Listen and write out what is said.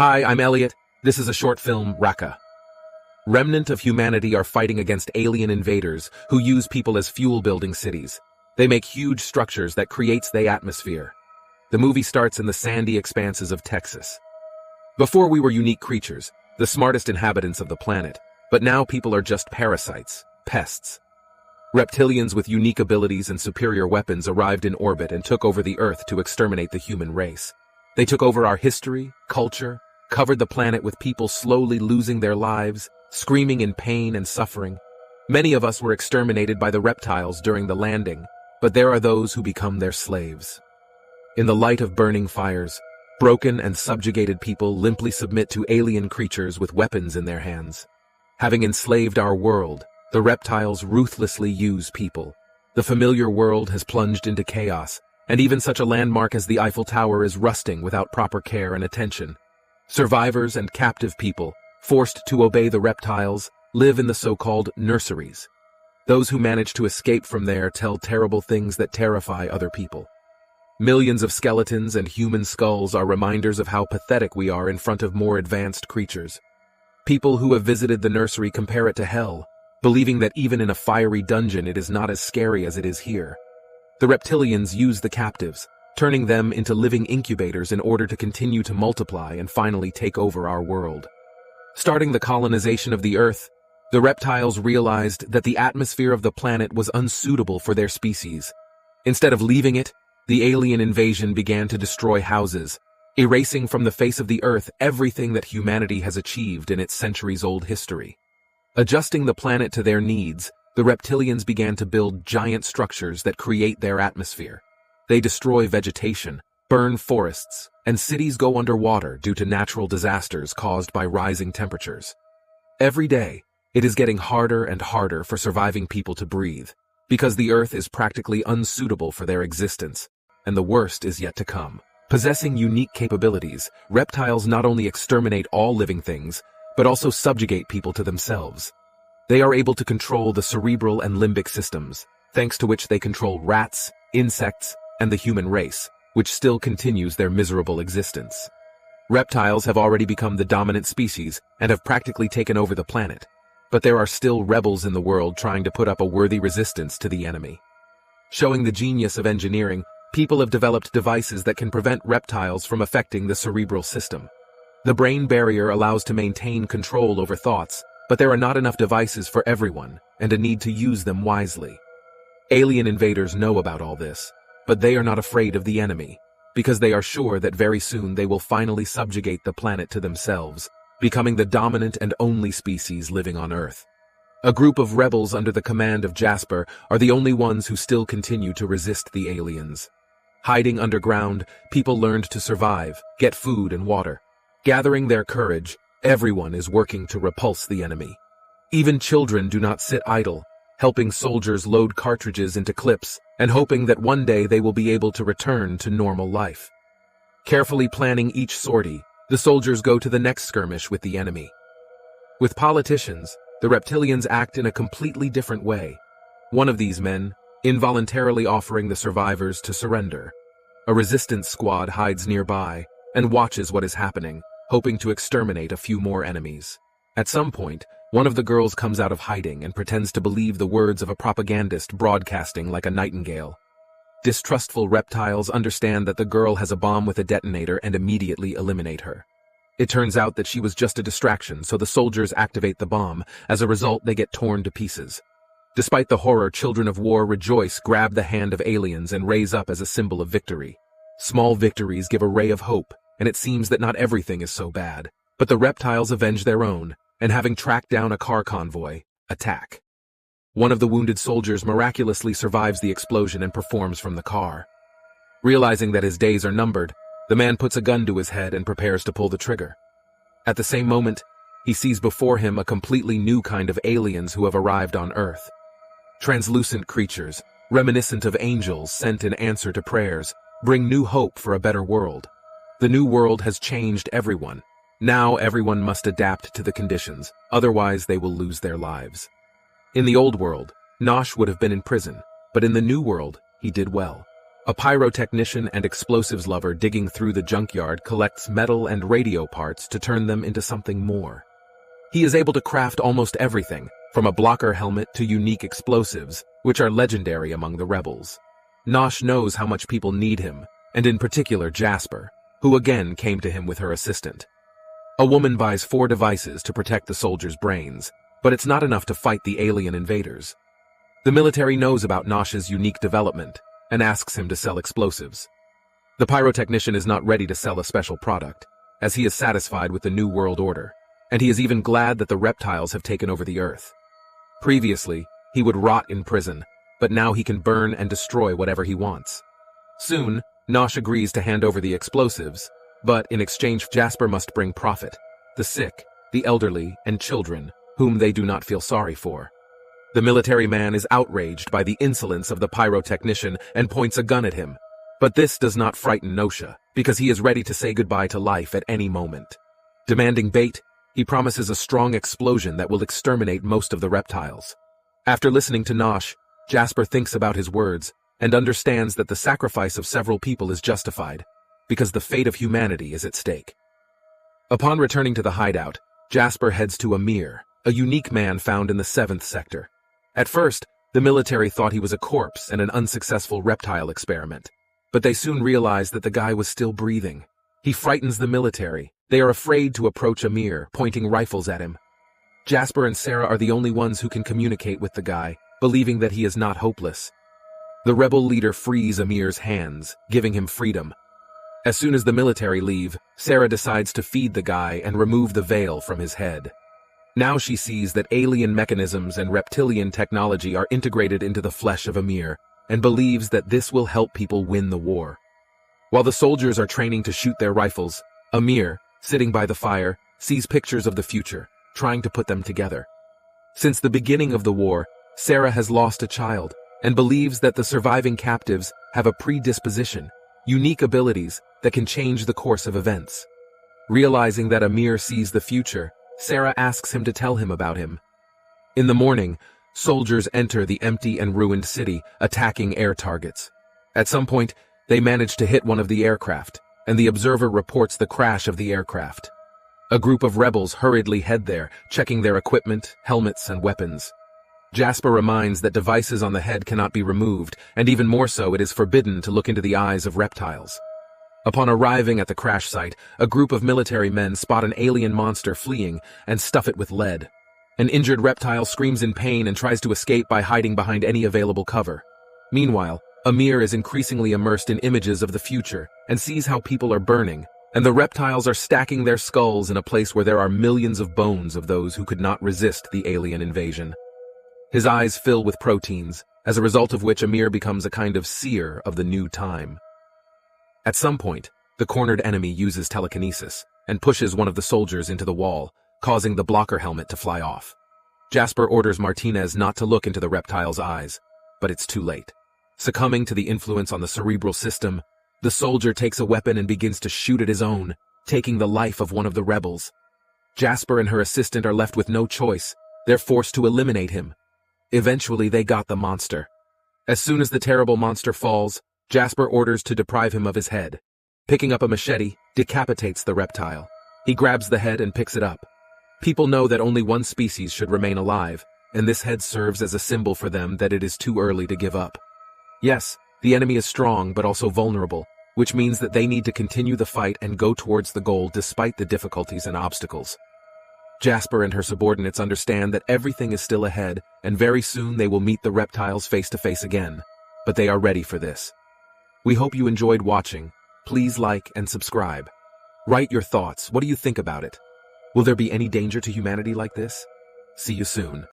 Hi, I'm Elliot. This is a short film, Raqqa. Remnant of humanity are fighting against alien invaders who use people as fuel building cities. They make huge structures that creates the atmosphere. The movie starts in the sandy expanses of Texas. Before we were unique creatures, the smartest inhabitants of the planet, but now people are just parasites, pests. Reptilians with unique abilities and superior weapons arrived in orbit and took over the Earth to exterminate the human race. They took over our history, culture, covered the planet with people slowly losing their lives, screaming in pain and suffering. Many of us were exterminated by the reptiles during the landing, but there are those who become their slaves. In the light of burning fires, broken and subjugated people limply submit to alien creatures with weapons in their hands. Having enslaved our world, the reptiles ruthlessly use people. The familiar world has plunged into chaos, and even such a landmark as the Eiffel Tower is rusting without proper care and attention. Survivors and captive people, forced to obey the reptiles, live in the so-called nurseries. Those who manage to escape from there tell terrible things that terrify other people. Millions of skeletons and human skulls are reminders of how pathetic we are in front of more advanced creatures. People who have visited the nursery compare it to hell, believing that even in a fiery dungeon it is not as scary as it is here. The reptilians use the captives, turning them into living incubators in order to continue to multiply and finally take over our world. Starting the colonization of the Earth, the reptiles realized that the atmosphere of the planet was unsuitable for their species. Instead of leaving it, the alien invasion began to destroy houses, erasing from the face of the Earth everything that humanity has achieved in its centuries-old history. Adjusting the planet to their needs, the reptilians began to build giant structures that create their atmosphere. They destroy vegetation, burn forests, and cities go underwater due to natural disasters caused by rising temperatures. Every day, it is getting harder and harder for surviving people to breathe, because the Earth is practically unsuitable for their existence, and the worst is yet to come. Possessing unique capabilities, reptiles not only exterminate all living things, but also subjugate people to themselves. They are able to control the cerebral and limbic systems, thanks to which they control rats, insects, and the human race, which still continues their miserable existence. Reptiles have already become the dominant species and have practically taken over the planet, but there are still rebels in the world trying to put up a worthy resistance to the enemy. Showing the genius of engineering, people have developed devices that can prevent reptiles from affecting the cerebral system. The brain barrier allows to maintain control over thoughts, but there are not enough devices for everyone, and a need to use them wisely. Alien invaders know about all this, but they are not afraid of the enemy, because they are sure that very soon they will finally subjugate the planet to themselves, becoming the dominant and only species living on Earth. A group of rebels under the command of Jasper are the only ones who still continue to resist the aliens. Hiding underground, people learned to survive, get food and water. Gathering their courage, everyone is working to repulse the enemy. Even children do not sit idle, helping soldiers load cartridges into clips and hoping that one day they will be able to return to normal life. Carefully planning each sortie, the soldiers go to the next skirmish with the enemy. With politicians, the reptilians act in a completely different way. One of these men, involuntarily offering the survivors to surrender. A resistance squad hides nearby and watches what is happening, hoping to exterminate a few more enemies. At some point, one of the girls comes out of hiding and pretends to believe the words of a propagandist broadcasting like a nightingale. Distrustful reptiles understand that the girl has a bomb with a detonator and immediately eliminate her. It turns out that she was just a distraction, so the soldiers activate the bomb. As a result, they get torn to pieces. Despite the horror, children of war rejoice, grab the hand of aliens, and raise up as a symbol of victory. Small victories give a ray of hope, and it seems that not everything is so bad. But the reptiles avenge their own, and having tracked down a car convoy, attack. One of the wounded soldiers miraculously survives the explosion and performs from the car. Realizing that his days are numbered, the man puts a gun to his head and prepares to pull the trigger. At the same moment, he sees before him a completely new kind of aliens who have arrived on Earth. Translucent creatures, reminiscent of angels sent in answer to prayers, bring new hope for a better world. The new world has changed everyone. Now everyone must adapt to the conditions, otherwise they will lose their lives. In the old world, Nosh would have been in prison, but in the new world, he did well. A pyrotechnician and explosives lover digging through the junkyard collects metal and radio parts to turn them into something more. He is able to craft almost everything, from a blocker helmet to unique explosives, which are legendary among the rebels. Nosh knows how much people need him, and in particular Jasper, who again came to him with her assistant. A woman buys 4 devices to protect the soldiers' brains, but it's not enough to fight the alien invaders. The military knows about Nosh's unique development and asks him to sell explosives. The pyrotechnician is not ready to sell a special product, as he is satisfied with the New World Order, and he is even glad that the reptiles have taken over the Earth. Previously, he would rot in prison, but now he can burn and destroy whatever he wants. Soon, Nosh agrees to hand over the explosives, but in exchange Jasper must bring profit, the sick, the elderly, and children, whom they do not feel sorry for. The military man is outraged by the insolence of the pyrotechnician and points a gun at him. But this does not frighten Nosha, because he is ready to say goodbye to life at any moment. Demanding bait, he promises a strong explosion that will exterminate most of the reptiles. After listening to Nosh, Jasper thinks about his words and understands that the sacrifice of several people is justified, because the fate of humanity is at stake. Upon returning to the hideout, Jasper heads to Amir, a unique man found in the 7th sector. At first, the military thought he was a corpse and an unsuccessful reptile experiment, but they soon realized that the guy was still breathing. He frightens the military. They are afraid to approach Amir, pointing rifles at him. Jasper and Sarah are the only ones who can communicate with the guy, believing that he is not hopeless. The rebel leader frees Amir's hands, giving him freedom. As soon as the military leave, Sarah decides to feed the guy and remove the veil from his head. Now she sees that alien mechanisms and reptilian technology are integrated into the flesh of Amir, and believes that this will help people win the war. While the soldiers are training to shoot their rifles, Amir, sitting by the fire, sees pictures of the future, trying to put them together. Since the beginning of the war, Sarah has lost a child, and believes that the surviving captives have a predisposition, unique abilities that can change the course of events. Realizing that Amir sees the future, Sarah asks him to tell him about him. In the morning, soldiers enter the empty and ruined city, attacking air targets. At some point, they manage to hit one of the aircraft, and the observer reports the crash of the aircraft. A group of rebels hurriedly head there, checking their equipment, helmets, and weapons. Jasper reminds that devices on the head cannot be removed, and even more so, it is forbidden to look into the eyes of reptiles. Upon arriving at the crash site, a group of military men spot an alien monster fleeing and stuff it with lead. An injured reptile screams in pain and tries to escape by hiding behind any available cover. Meanwhile, Amir is increasingly immersed in images of the future and sees how people are burning, and the reptiles are stacking their skulls in a place where there are millions of bones of those who could not resist the alien invasion. His eyes fill with proteins, as a result of which Amir becomes a kind of seer of the new time. At some point, the cornered enemy uses telekinesis and pushes one of the soldiers into the wall, causing the blocker helmet to fly off. Jasper orders Martinez not to look into the reptile's eyes, but it's too late. Succumbing to the influence on the cerebral system, the soldier takes a weapon and begins to shoot at his own, taking the life of one of the rebels. Jasper and her assistant are left with no choice. They're forced to eliminate him. Eventually, they got the monster. As soon as the terrible monster falls, Jasper orders to deprive him of his head. Picking up a machete, decapitates the reptile. He grabs the head and picks it up. People know that only one species should remain alive, and this head serves as a symbol for them that it is too early to give up. Yes, the enemy is strong but also vulnerable, which means that they need to continue the fight and go towards the goal despite the difficulties and obstacles. Jasper and her subordinates understand that everything is still ahead, and very soon they will meet the reptiles face to face again, but they are ready for this. We hope you enjoyed watching. Please like and subscribe. Write your thoughts. What do you think about it? Will there be any danger to humanity like this? See you soon.